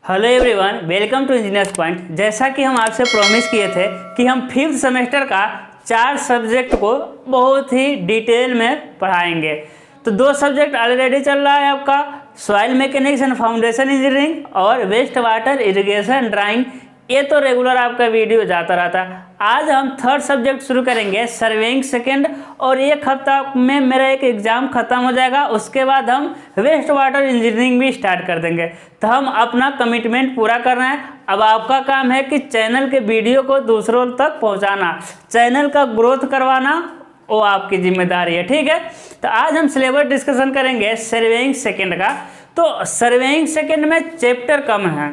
Hello everyone, welcome to Engineers Point. जैसा कि हम आपसे प्रॉमिस किए थे कि हम 5th सेमेस्टर का 4 सब्जेक्ट को बहुत ही डिटेल में पढ़ाएंगे। तो 2 सब्जेक्ट ऑलरेडी चल रहा है आपका, soil mechanics and foundation engineering और वेस्ट वाटर इरिगेशन ड्राइंग। ये तो रेगुलर आपका वीडियो जाता रहता। आज हम 3rd सब्जेक्ट शुरू करेंगे, सर्वेइंग सेकेंड, और 1 हफ्ता में मेरा एक एग्ज़ाम ख़त्म हो जाएगा। उसके बाद हम वेस्ट वाटर इंजीनियरिंग भी स्टार्ट कर देंगे। तो हम अपना कमिटमेंट पूरा कर रहे हैं। अब आपका काम है कि चैनल के वीडियो को दूसरों तक पहुंचाना, चैनल का ग्रोथ करवाना, वो आपकी जिम्मेदारी है, ठीक है। तो आज हम सिलेबस डिस्कशन करेंगे सर्वेइंग सेकेंड का। तो सर्वेइंग सेकेंड में चैप्टर कम है,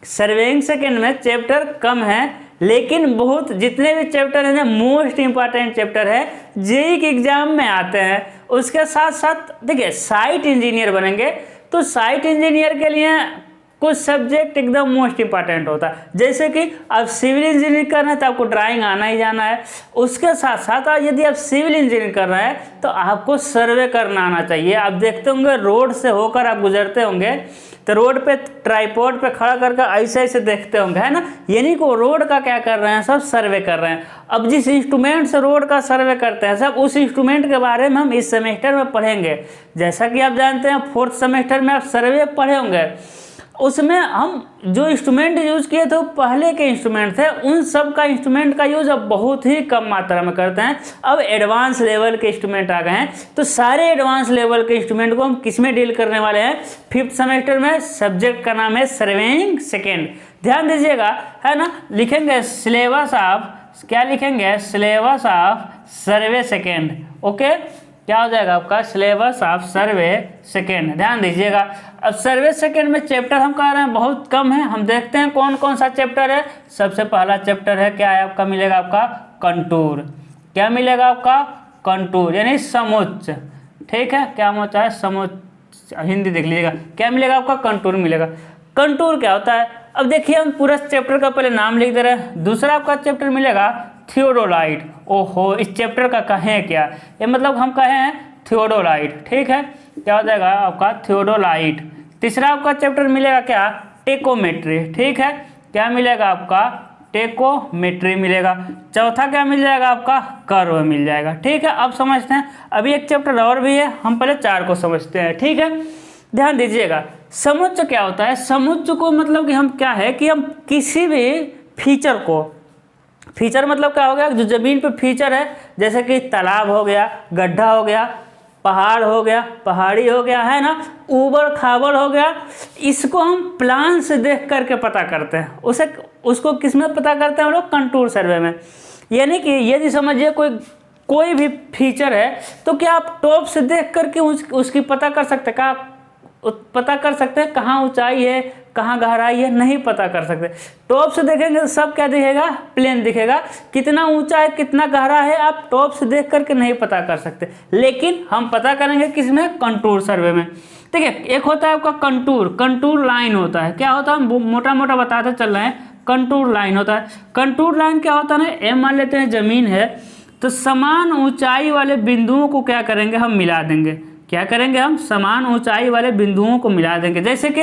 सर्वेइंग सेकेंड में चैप्टर कम है, लेकिन बहुत जितने भी चैप्टर हैं ना, मोस्ट इंपॉर्टेंट चैप्टर है, जेईई के एग्जाम में आते हैं। उसके साथ साथ देखिए, साइट इंजीनियर बनेंगे तो साइट इंजीनियर के लिए कुछ सब्जेक्ट एकदम मोस्ट इंपॉर्टेंट होता है। जैसे कि आप सिविल इंजीनियरिंग कर रहे हैं तो आपको ड्राइंग आना ही जाना है। उसके साथ साथ यदि आप सिविल इंजीनियरिंग कर रहे हैं तो आपको सर्वे करना आना चाहिए। आप देखते होंगे रोड से होकर आप गुजरते होंगे तो रोड पे ट्राइपॉड पे खड़ा करके ऐसे ऐसे देखते होंगे, है ना। यानी कि रोड का क्या कर रहे हैं, सब सर्वे कर रहे हैं। अब जिस इंस्ट्रूमेंट से रोड का सर्वे करते हैं, सब उस इंस्ट्रूमेंट के बारे में हम इस सेमेस्टर में पढ़ेंगे। जैसा कि आप जानते हैं 4th सेमेस्टर में आप सर्वे पढ़े होंगे, उसमें हम जो इंस्ट्रूमेंट यूज़ किए थे वो पहले के इंस्ट्रूमेंट थे। उन सब का इंस्ट्रूमेंट का यूज़ अब बहुत ही कम मात्रा में करते हैं। अब एडवांस लेवल के इंस्ट्रूमेंट आ गए हैं। तो सारे एडवांस लेवल के इंस्ट्रूमेंट को हम किस में डील करने वाले हैं, 5th सेमेस्टर में। सब्जेक्ट का नाम है सर्वेइंग सेकेंड। ध्यान दीजिएगा, है ना। लिखेंगे सिलेबस ऑफ, क्या लिखेंगे, syllabus of survey second. Okay, क्या हो जाएगा आपका, सिलेबस ऑफ सर्वे सेकेंड। ध्यान दीजिएगा। अब सर्वे सेकेंड में चैप्टर हम कह रहे हैं बहुत कम है। हम देखते हैं कौन कौन सा चैप्टर है। सबसे पहला चैप्टर है, क्या है आपका, मिलेगा आपका कंटूर। क्या मिलेगा आपका, कंटूर, यानी समुच्च, ठीक है। क्या होता है, समुच्च, हिंदी देख लीजिएगा। क्या मिलेगा आपका, कंटूर मिलेगा। कंटूर क्या होता है, अब देखिए हम पूरा चैप्टर का पहले नाम लिख दे रहे हैं। दूसरा आपका चैप्टर मिलेगा थियोडोलाइट। ओहो, इस चैप्टर का कहें क्या, ये मतलब हम कहें हैं थियोडोलाइट, ठीक है। क्या हो जाएगा आपका, थियोडोलाइट। तीसरा आपका चैप्टर मिलेगा क्या, टेकोमेट्री, ठीक है। क्या मिलेगा आपका, टेकोमेट्री मिलेगा। चौथा क्या मिल जाएगा आपका, कर्व मिल जाएगा, ठीक है। अब समझते हैं, अभी एक चैप्टर और भी है, हम पहले 4 को समझते हैं, ठीक है। ध्यान दीजिएगा, समुच्च क्या होता है। समुच्च को मतलब कि हम क्या है कि हम किसी भी फीचर को, फीचर मतलब क्या हो गया, जो ज़मीन पे फीचर है, जैसे कि तालाब हो गया, गड्ढा हो गया, पहाड़ हो गया, पहाड़ी हो गया, है ना, ऊबड़ खाबड़ हो गया, इसको हम प्लान से देख करके पता करते हैं। उसको किस में पता करते हैं हम लोग, कंटूर सर्वे में। यानी कि यदि समझिए कोई भी फीचर है तो क्या आप टॉप से देख करके उसकी पता कर सकते हैं, क्या पता कर सकते हैं कहाँ ऊंचाई है, कहाँ गहराई है, नहीं पता कर सकते। टॉप से देखेंगे तो सब क्या दिखेगा, प्लेन दिखेगा। कितना ऊंचा है, कितना गहरा है, आप टॉप से देख करके नहीं पता कर सकते। लेकिन हम पता करेंगे किसमें, कंटूर सर्वे में। ठीक है, एक होता है आपका कंटूर, कंटूर लाइन होता है। क्या होता है, हम मोटा मोटा बताते चल रहे हैं। कंटूर लाइन होता है। कंटूर लाइन क्या होता है ना, एम मान लेते हैं ज़मीन है, तो समान ऊंचाई वाले बिंदुओं को क्या करेंगे, हम मिला देंगे। क्या करेंगे, हम समान ऊंचाई वाले बिंदुओं को मिला देंगे। जैसे कि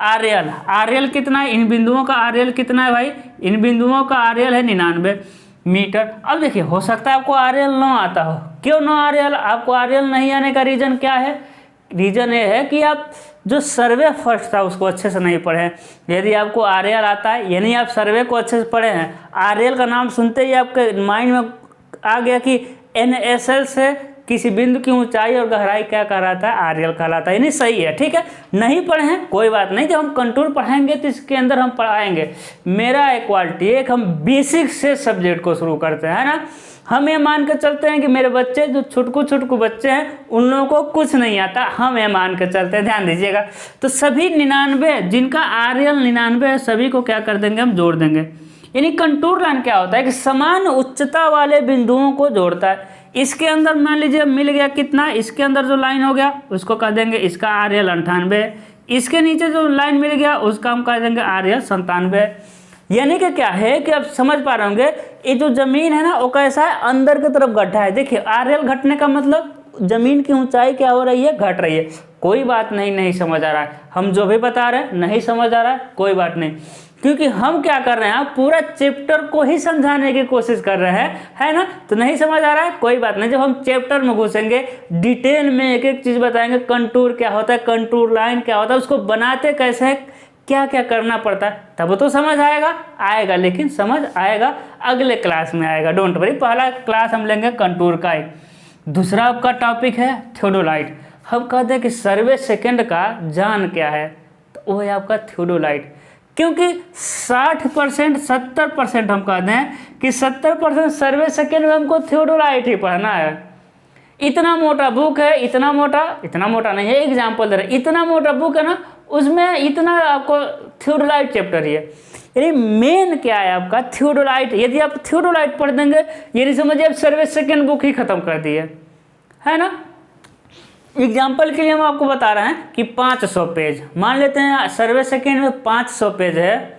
आरएल कितना है, इन बिंदुओं का आरएल कितना है भाई, इन बिंदुओं का आरएल है 99 मीटर। अब देखिए, हो सकता है आपको आरएल ना आता हो। क्यों ना आरएल, आपको आरएल नहीं आने का रीज़न क्या है, रीज़न ये है कि आप जो सर्वे फर्स्ट था उसको अच्छे से नहीं पढ़े हैं। यदि आपको आरएल आता है, यानी आप सर्वे को अच्छे से पढ़े हैं, आरएल का नाम सुनते ही आपके माइंड में आ गया कि NSL से किसी बिंदु की ऊंचाई और गहराई क्या कहलाता है, आरएल कहलाता है, यानी सही है, ठीक है। नहीं पढ़े हैं कोई बात नहीं, जब हम कंटूर पढ़ाएंगे तो इसके अंदर हम पढ़ाएंगे मेरा इक्वालिटी। एक हम बेसिक से सब्जेक्ट को शुरू करते हैं, है ना। हम ये मान के चलते हैं कि मेरे बच्चे जो छुटकू बच्चे हैं उन लोगों को कुछ नहीं आता, हम ये मान के चलते हैं। ध्यान दीजिएगा, तो सभी 99 जिनका आरएल 99 है, सभी को क्या कर देंगे, हम जोड़ देंगे। यानी कंटूर लाइन क्या होता है कि समान उच्चता वाले बिंदुओं को जोड़ता है। इसके अंदर मान लीजिए मिल गया कितना, इसके अंदर जो लाइन हो गया उसको कह देंगे इसका आरएल 98। इसके नीचे जो लाइन मिल गया उसका हम कह देंगे आरएल 97। यानी कि क्या है कि आप समझ पा रहे होंगे, ये जो जमीन है ना वो कैसा है, अंदर की तरफ गड्ढा है। देखिए आरएल घटने का मतलब जमीन की ऊंचाई क्या हो रही है, घट रही है। कोई बात नहीं, नहीं समझ आ रहा है, हम जो भी बता रहे हैं नहीं समझ आ रहा है, कोई बात नहीं, क्योंकि हम क्या कर रहे हैं, पूरा चैप्टर को ही समझाने की कोशिश कर रहे हैं, है ना। तो नहीं समझ आ रहा है, कोई बात नहीं, जब हम चैप्टर में घुसेंगे डिटेल में एक एक चीज़ बताएंगे, कंटूर क्या होता है, कंटूर लाइन क्या होता है, उसको बनाते कैसे हैं, क्या क्या करना पड़ता है, तब तो समझ आएगा, लेकिन समझ आएगा अगले क्लास में आएगा, डोंट वरी। पहला क्लास हम लेंगे कंटूर का ही। दूसरा आपका टॉपिक है थियोडोलाइट। हम कहते हैं कि सर्वे सेकंड का जान क्या है, तो वो है आपका थियोडोलाइट। क्योंकि 60% 70% हम कहते हैं कि 70% सर्वे सेकंड में हमको थियोडोलाइट ही पढ़ना है। इतना मोटा बुक है, इतना मोटा नहीं है, एग्जाम्पल दे रहे, इतना मोटा बुक है ना, उसमें इतना आपको थियोडोलाइट चैप्टर ही है। यानी मेन क्या है आपका थियोडोलाइट। यदि आप थियोडोलाइट पढ़ देंगे, ये नहीं समझिए आप सर्वे सेकंड बुक ही खत्म कर दिए, है ना। एग्जाम्पल के लिए हम आपको बता रहे हैं कि 500 पेज मान लेते हैं, सर्वे सेकंड में 500 पेज है,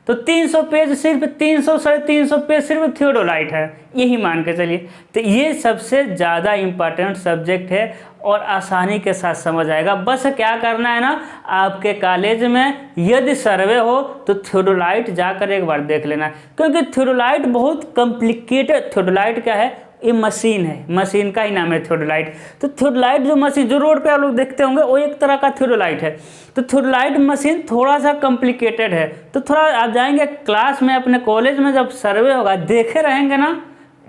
तो 300 पेज सिर्फ 300 साढ़े 300 पेज सिर्फ थियोडोलाइट है, यही मान के चलिए। तो ये सबसे ज़्यादा इम्पॉर्टेंट सब्जेक्ट है और आसानी के साथ समझ आएगा। बस क्या करना है ना, आपके कॉलेज में यदि सर्वे हो तो थियोडोलाइट जाकर एक बार देख लेना, क्योंकि थियोडोलाइट बहुत कॉम्प्लिकेटेड। थियोडोलाइट क्या है, ये मशीन है, मशीन का ही नाम है थियोडोलाइट। तो थियोडोलाइट जो मशीन जो रोड पे आप लोग देखते होंगे, वो एक तरह का थियोडोलाइट है। तो थियोडोलाइट मशीन थोड़ा सा कॉम्प्लिकेटेड है, तो थोड़ा आप जाएंगे क्लास में, अपने कॉलेज में जब सर्वे होगा देखे रहेंगे ना,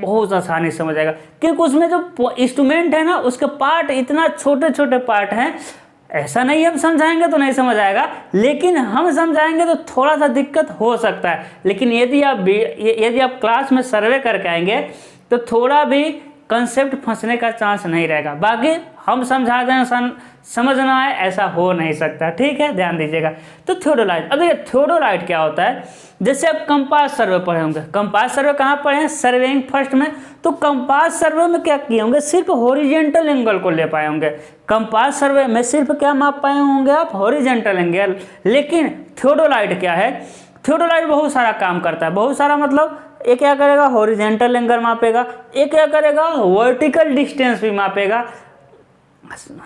बहुत आसानी से समझ आएगा। क्योंकि उसमें जो इंस्ट्रूमेंट है ना, उसके पार्ट इतना छोटे छोटे पार्ट हैं, ऐसा नहीं हम समझाएंगे तो नहीं समझ आएगा, लेकिन हम समझाएंगे तो थोड़ा सा दिक्कत हो सकता है। लेकिन यदि आप क्लास में सर्वे करके आएंगे तो थोड़ा भी कंसेप्ट फंसने का चांस नहीं रहेगा। बाकी हम समझा दें समझ ना आए, ऐसा हो नहीं सकता, ठीक है, ध्यान दीजिएगा। तो थियोडोलाइट, अब देखिए थियोडोलाइट क्या होता है। जैसे आप कंपास सर्वे पढ़े होंगे, कंपास सर्वे कहाँ पढ़े हैं, सर्वेइंग फर्स्ट में। तो कंपास सर्वे में क्या किए होंगे, सिर्फ हॉरिजेंटल एंगल को ले पाए होंगे। कंपास सर्वे में सिर्फ क्या माप पाए होंगे आप, हॉरिजेंटल एंगल। लेकिन थियोडोलाइट क्या है, थियोडोलाइट बहुत सारा काम करता है। बहुत सारा मतलब ये क्या करेगा, हॉरिजेंटल एंगल मापेगा, ये क्या करेगा, वर्टिकल डिस्टेंस भी मापेगा,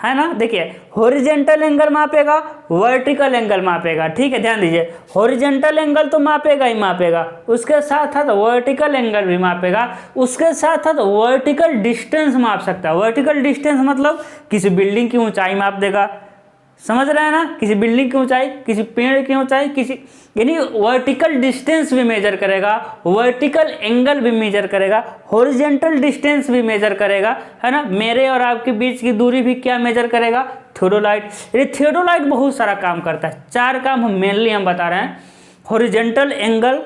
है ना। देखिए हॉरिजेंटल एंगल मापेगा, वर्टिकल एंगल मापेगा, ठीक है, ध्यान दीजिए। हॉरिजेंटल एंगल तो मापेगा ही मापेगा, उसके साथ साथ वर्टिकल एंगल भी मापेगा, उसके साथ साथ वर्टिकल डिस्टेंस माप सकता है। वर्टिकल डिस्टेंस मतलब किसी बिल्डिंग की ऊंचाई माप देगा, समझ रहे हैं ना, किसी बिल्डिंग की ऊंचाई, किसी पेड़ की ऊंचाई, किसी, यानी वर्टिकल डिस्टेंस भी मेजर करेगा, वर्टिकल एंगल भी मेजर करेगा, हॉरिजेंटल डिस्टेंस भी मेजर करेगा, है ना। मेरे और आपके बीच की दूरी भी क्या मेजर करेगा, थियोडोलाइट। ये थियोडोलाइट बहुत सारा काम करता है। 4 काम हम मेनली बता रहे हैं, horizontal angle,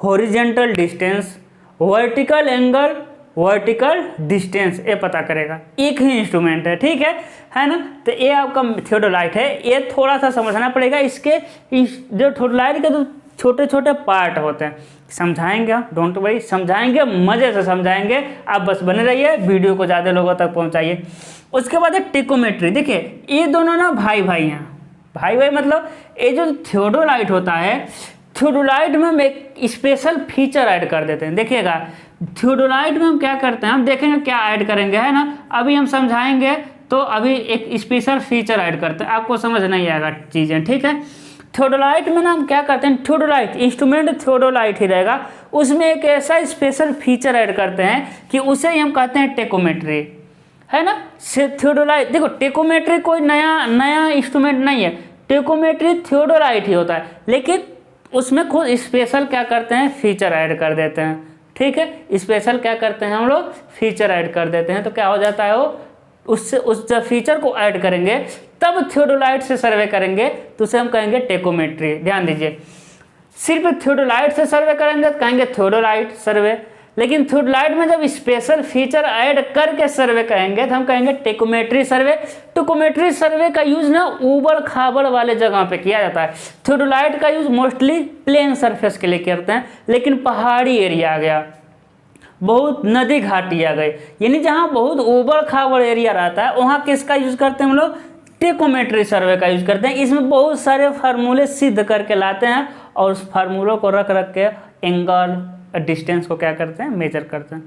horizontal distance, vertical angle, vertical distance, ये पता करेगा। एक ही इंस्ट्रूमेंट है, ठीक है ना। तो ये आपका थियोडोलाइट है। ये थोड़ा सा समझना पड़ेगा, इसके जो थियोडोलाइट के तो छोटे छोटे पार्ट होते हैं। समझाएंगे हम, डोंट वरी, समझाएंगे, मज़े से समझाएंगे, आप बस बने रहिए, वीडियो को ज़्यादा लोगों तक पहुँचाइए। उसके बाद है टेकोमेट्री। देखिए ये दोनों ना भाई भाई हैं। भाई मतलब ये जो थियोडोलाइट होता है, थियोडोलाइट में हम एक स्पेशल फीचर ऐड कर देते हैं। देखिएगा थियोडोलाइट में हम क्या करते हैं, हम देखेंगे क्या ऐड करेंगे, है ना। अभी हम समझाएंगे तो अभी एक स्पेशल फीचर ऐड करते हैं, आपको समझ नहीं आएगा चीज़ें, ठीक है। थियोडोलाइट में ना हम क्या करते हैं, थियोडोलाइट इंस्ट्रूमेंट थियोडोलाइट ही रहेगा, उसमें एक ऐसा स्पेशल फीचर ऐड करते हैं कि उसे ही हम कहते हैं टेकोमेट्री, है ना। थियोडोलाइट, देखो टेकोमेट्री कोई नया इंस्ट्रूमेंट नहीं है, टेकोमेट्री थियोडोलाइट ही होता है, लेकिन उसमें खुद स्पेशल क्या करते हैं, फीचर ऐड कर देते हैं, ठीक है। स्पेशल क्या करते हैं हम लोग, फीचर ऐड कर देते हैं। तो क्या हो जाता है, वो उससे उस जब फीचर को ऐड करेंगे तब थियोडोलाइट से सर्वे करेंगे तो उसे हम कहेंगे टेकोमेट्री। ध्यान दीजिए, सिर्फ थियोडोलाइट से सर्वे करेंगे तो कहेंगे थियोडोलाइट सर्वे, लेकिन थियोडोलाइट में जब स्पेशल फीचर ऐड करके सर्वे कहेंगे तो हम कहेंगे टेकोमेट्री सर्वे। टेकोमेट्री सर्वे का यूज ना ऊबड़ खाबड़ वाले जगह पे किया जाता है। थियोडोलाइट का यूज मोस्टली प्लेन सरफेस के लिए करते हैं, लेकिन पहाड़ी एरिया आ गया, बहुत नदी घाटी आ गई, यानी जहाँ बहुत ऊबड़ खाबड़ एरिया रहता है, वहाँ किसका यूज करते हैं हम लोग, टेकोमेट्री सर्वे का यूज करते हैं। इसमें बहुत सारे फार्मूले सिद्ध करके लाते हैं और उस फार्मूलों को रख के एंगल डिस्टेंस को क्या करते हैं, मेजर करते हैं।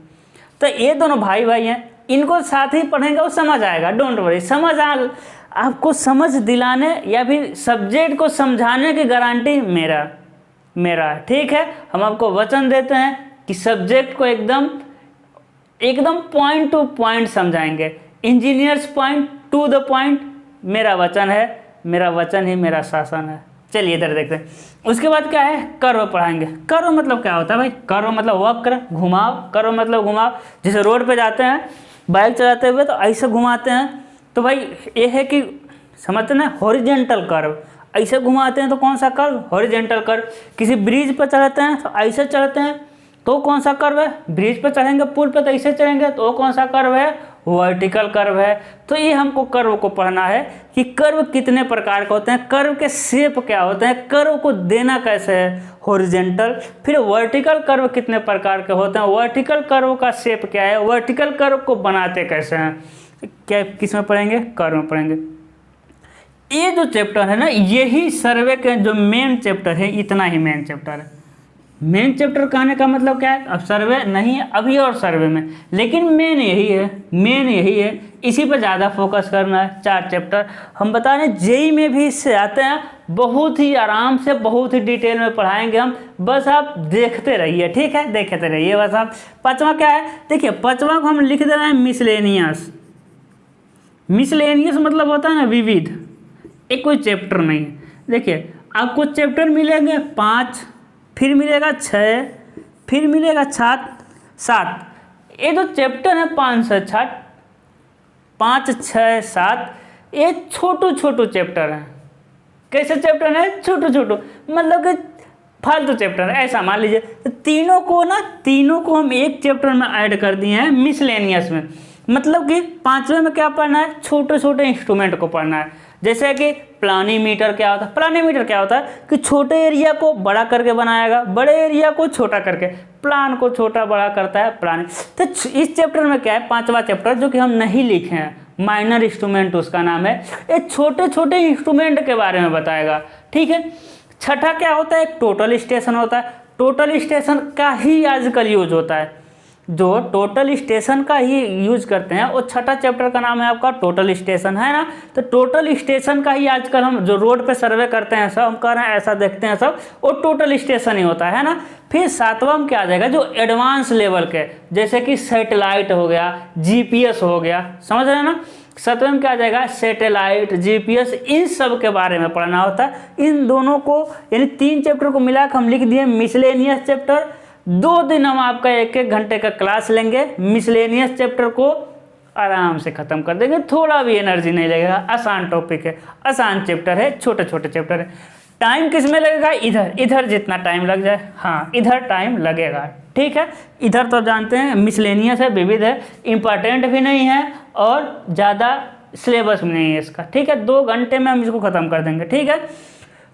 तो ये दोनों भाई भाई हैं, इनको साथ ही पढ़ेंगे और समझ आएगा, डोंट वरी, समझ आपको समझ दिलाने या फिर सब्जेक्ट को समझाने की गारंटी मेरा है, ठीक है। हम आपको वचन देते हैं कि सब्जेक्ट को एकदम पॉइंट टू पॉइंट समझाएंगे, engineers point two the point. मेरा वचन ही मेरा शासन है। चलिए इधर देखते हैं। उसके बाद क्या है, कर्व पढ़ाएंगे। कर्व मतलब क्या होता है भाई? कर्व मतलब वक्र, घुमाव। कर्व मतलब घुमाव। जैसे रोड पे जाते हैं बाइक चलाते हुए तो ऐसे घुमाते हैं, तो भाई ये है कि समझते ना, हॉरिजेंटल कर्व। ऐसे घुमाते हैं तो कौन सा कर्व? Horizontal curve. किसी ब्रिज पर चढ़ते हैं तो ऐसे चढ़ते हैं तो कौन सा कर्व है? ब्रिज पर चढ़ेंगे, पुल पर तो ऐसे चढ़ेंगे तो कौन सा कर्व है? वर्टिकल कर्व है। तो ये हमको कर्व को पढ़ना है कि कर्व कितने प्रकार के होते हैं, कर्व के शेप क्या होते हैं, कर्व को देना कैसे है, हॉरिजेंटल। फिर वर्टिकल कर्व कितने प्रकार के होते हैं, वर्टिकल कर्व का शेप क्या है, वर्टिकल कर्व को बनाते कैसे हैं। क्या किस में पढ़ेंगे? कर्व में पढ़ेंगे। ये जो चैप्टर है ना, यही सर्वे के जो मेन चैप्टर है, इतना ही मेन चैप्टर है। मेन चैप्टर कहने का मतलब क्या है? अब सर्वे नहीं है अभी और सर्वे में, लेकिन मेन यही है, इसी पर ज़्यादा फोकस करना है। 4 चैप्टर हम बता रहे हैं, जेई में भी इससे आते हैं, बहुत ही आराम से बहुत ही डिटेल में पढ़ाएंगे हम, बस आप देखते रहिए, ठीक है, देखते रहिए बस आप। 5वां क्या है? देखिए 5वां को हम लिख दे रहे हैं मिसलेनियस। मिसलेनियस मतलब होता है ना विविध, एक कोई चैप्टर नहीं है। देखिए आपको चैप्टर मिलेंगे 5, फिर मिलेगा 6, फिर मिलेगा 7। ये जो चैप्टर है 5 से 6, 5, 6, 7, ये छोटू चैप्टर हैं। कैसे चैप्टर है? छोटू मतलब कि फालतू चैप्टर है, ऐसा मान लीजिए। तो तीनों को हम एक चैप्टर में ऐड कर दिए हैं मिसलेनियस में। मतलब कि 5वें में क्या पढ़ना है? छोटे इंस्ट्रूमेंट को पढ़ना है। जैसे कि प्लानीमीटर क्या होता है? प्लानीमीटर क्या होता है कि छोटे एरिया को बड़ा करके बनाएगा, बड़े एरिया को छोटा करके, प्लान को छोटा बड़ा करता है प्लान। तो इस चैप्टर में क्या है, 5वां चैप्टर जो कि हम नहीं लिखे हैं, माइनर इंस्ट्रूमेंट उसका नाम है, ये छोटे इंस्ट्रूमेंट के बारे में बताएगा, ठीक है। 6ठा क्या होता है? टोटल स्टेशन होता है। टोटल स्टेशन का ही आजकल यूज होता है, जो टोटल स्टेशन का ही यूज करते हैं, वो 6ठा चैप्टर का नाम है आपका टोटल स्टेशन, है ना। तो टोटल स्टेशन का ही आजकल हम जो रोड पे सर्वे करते हैं सब, हम कह रहे हैं ऐसा देखते हैं सब, वो टोटल स्टेशन ही होता है ना। फिर 7वां में क्या आ जाएगा? जो एडवांस लेवल के, जैसे कि सैटेलाइट हो गया, जीपीएस हो गया, समझ रहे हैं ना। 7वें में क्या आ जाएगा? सैटेलाइट, जीपीएस, इन सब के बारे में पढ़ना होता है। इन दोनों को यानी 3 चैप्टर को मिला के हम लिख दिए मिसलेनियस चैप्टर। 2 दिन हम आपका 1-1 घंटे का क्लास लेंगे, मिसलेनियस चैप्टर को आराम से ख़त्म कर देंगे, थोड़ा भी एनर्जी नहीं लगेगा। आसान टॉपिक है, आसान चैप्टर है, छोटे चैप्टर है। टाइम किस में लगेगा? इधर जितना टाइम लग जाए, हाँ इधर टाइम लगेगा, ठीक है। इधर तो जानते हैं मिसलेनियस है, विविध है, इम्पॉर्टेंट भी नहीं है और ज़्यादा सिलेबस में नहीं है इसका, ठीक है। 2 घंटे में हम इसको ख़त्म कर देंगे, ठीक है।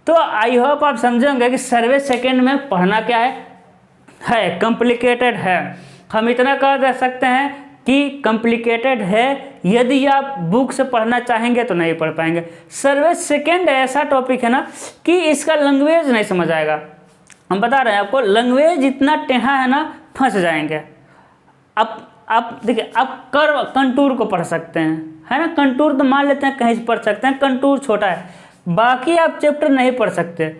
तो आई होप आप समझेंगे कि सर्वे सेकेंड में पढ़ना क्या है कॉम्प्लिकेटेड है। हम इतना कह दे सकते हैं कि कॉम्प्लिकेटेड है, यदि आप बुक से पढ़ना चाहेंगे तो नहीं पढ़ पाएंगे। सर्वे सेकेंड ऐसा टॉपिक है ना कि इसका लैंग्वेज नहीं समझ आएगा। हम बता रहे हैं आपको, लैंग्वेज इतना टेढ़ा है ना, फंस जाएंगे। आप देखिए, आप कर्व कंटूर को पढ़ सकते हैं, है ना। कंटूर तो मान लेते हैं कहीं से पढ़ सकते हैं, कंटूर छोटा है, बाकी आप चैप्टर नहीं पढ़ सकते।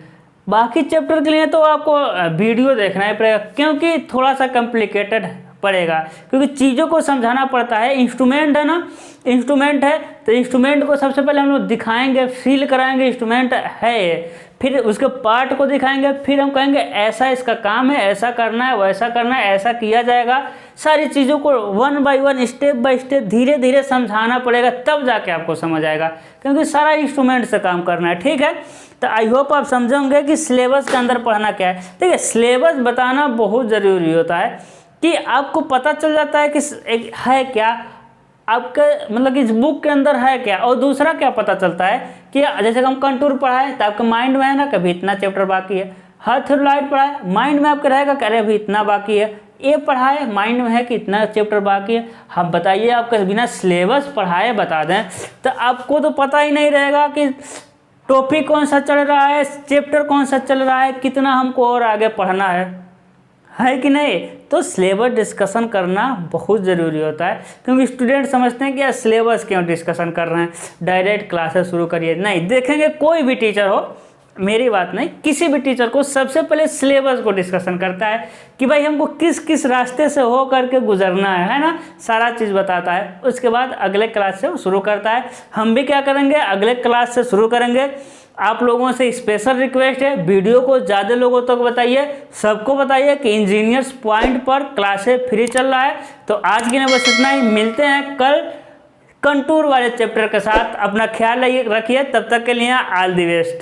बाकी चैप्टर के लिए तो आपको वीडियो देखना ही पड़ेगा, क्योंकि थोड़ा सा कॉम्प्लिकेटेड पड़ेगा, क्योंकि चीज़ों को समझाना पड़ता है। इंस्ट्रूमेंट है ना, इंस्ट्रूमेंट है तो इंस्ट्रूमेंट को सबसे पहले हम लोग दिखाएंगे, फील कराएंगे इंस्ट्रूमेंट है, फिर उसके पार्ट को दिखाएंगे, फिर हम कहेंगे ऐसा इसका काम है, ऐसा करना है, वैसा करना है, ऐसा किया जाएगा। सारी चीज़ों को 1 बाय 1 स्टेप बाय स्टेप धीरे धीरे समझाना पड़ेगा, तब जाके आपको समझ आएगा, क्योंकि सारा इंस्ट्रूमेंट से काम करना है, ठीक है। तो आई होप आप समझेंगे कि सिलेबस के अंदर पढ़ना क्या है। ठीक है, सिलेबस बताना बहुत ज़रूरी होता है कि आपको पता चल जाता है कि है क्या आपके, मतलब कि इस बुक के अंदर है क्या। और दूसरा क्या पता चलता है कि जैसे हम कंटूर पढ़ाए तो आपके माइंड में है ना कभी इतना चैप्टर बाकी है, हाइड्रोलाइट पढ़ाए माइंड में आपके रहेगा कि अरे अभी इतना बाकी है, ये पढ़ाए माइंड में है कि इतना चैप्टर बाकी है। हम बताइए आपके बिना सिलेबस पढ़ाए बता दें तो आपको तो पता ही नहीं रहेगा कि टॉपिक कौन सा चल रहा है, चैप्टर कौन सा चल रहा है, कितना हमको और आगे पढ़ना है है कि नहीं। तो सिलेबस डिस्कशन करना बहुत ज़रूरी होता है, क्योंकि स्टूडेंट समझते हैं कि यार सिलेबस क्यों डिस्कशन कर रहे हैं, डायरेक्ट क्लासेस शुरू करिए। नहीं, देखेंगे कोई भी टीचर हो, मेरी बात नहीं, किसी भी टीचर को सबसे पहले सिलेबस को डिस्कशन करता है कि भाई हमको किस किस रास्ते से हो करके गुजरना है ना, सारा चीज़ बताता है। उसके बाद अगले क्लास से शुरू करता है। हम भी क्या करेंगे, अगले क्लास से शुरू करेंगे। आप लोगों से स्पेशल रिक्वेस्ट है, वीडियो को ज़्यादा लोगों तक बताइए, सबको बताइए कि इंजीनियर्स पॉइंट पर क्लासेस फ्री चल रहा है। तो आज के लिए बस इतना ही, मिलते हैं कल कंटूर वाले चैप्टर के साथ। अपना ख्याल रखिए, तब तक के लिए ऑल द बेस्ट।